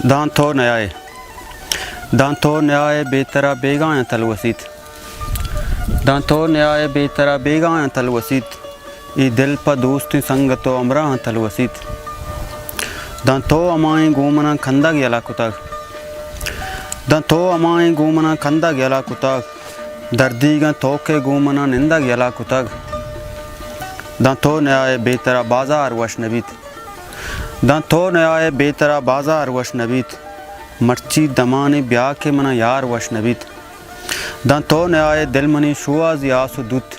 दांतो न्याय बेतरा बेगाया तलवसीत दांतो न्याय बेतरा बेगाया तलवसीत ई दिल पर दोस्ती संगतो अमरा तलवसीत दांतो अमाए गोमना खंदा गला कुताग दांतो अमाए गोमना खंदा गला कुताग दर्दीगा तोके गोमना निंदा गला कुताग दांतो न्याय बेतरा बाजार वशनबीत दांतो न्याय बेतरा बाजार वशनबीत मर्ची दमाने ब्याह के मना यार वशनबीत दांतो न्याय दिलमनी शुआज यासुदूत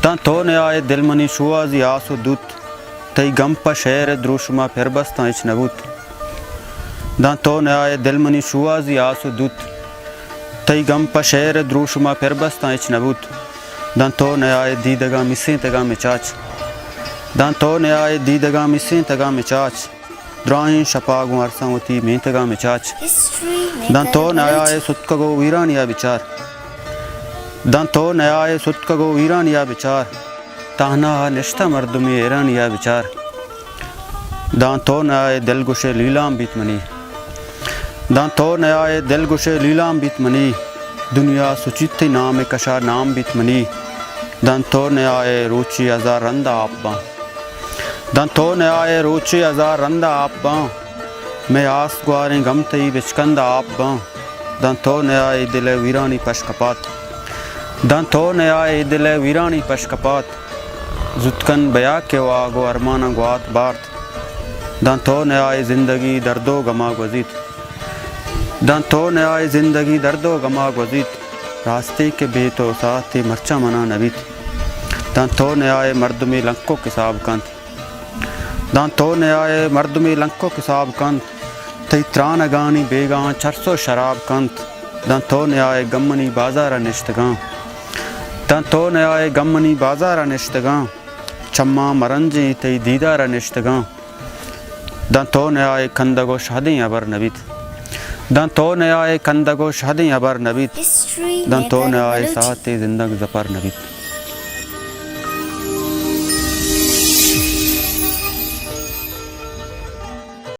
दांतो न्याय दिलमनी शुआज यासुदूत तई गम पर शहर द्रुशमा फिर बस्ता इचनबूत दांतो न्याय दिलमनी शुआज यासुदूत तई गम पर शहर द्रुशमा फिर बस्ता इचनबूत दांतो न्याय दीदगा मिसें तगा मिचाच दांतो न्याय दीदगा मिसें तगा मिचाच द्राइन शपागु अरसावती में तगा मिचाच दांतो न्याय सुतकगो वीरानिया विचार दांतो न्याय सुतकगो वीरानिया विचार ताहना निश्ता मर्दुमी एरानिया विचार दांतो न्याय दिलगुशे लीलाम बीतमनी दांतो न्याय दिलगुशे लीलाम बीतमनी दुनिया सुचित नाम कशा नाम बीतमनी दांतो न्याय रोची हजार रंदा आपबा दांतो न्याय रोची हजार रंदा आपबा मैं आस गुआरे गम तई बिचकंदा आपबा दांतो न्याय दिल वीरानी पशकपात दांतो न्याय दिल वीरानी पशकपात जुतकन बया के वागो अरमाना गुआत बार्त दांतो न्याय जिंदगी दर्दो गमा गुजीत दांतो न्याय जिंदगी दर्दो गमा गुजीत रास्ते के बेतो साथे मरचा मना नबीत दांतो न्याय मर्द में लंको किसाब कंत दांतो न्याय मर्द में लंको किसाब कंत तई त्रान गानी बेगा चरसो शराब कंत दांतो न्याय गमनी बाजार निश्तगा दांतो न्याय गमनी बाजार निश्तगा चम्मा मरंजे तई दीदार निश्तगा दांतो न्याय खंदगो शादी अबर नबीत दांतो न्याय खंदगो शादी अबर नबीत दांतो न्याय साथे जिंदग जपर नबीत।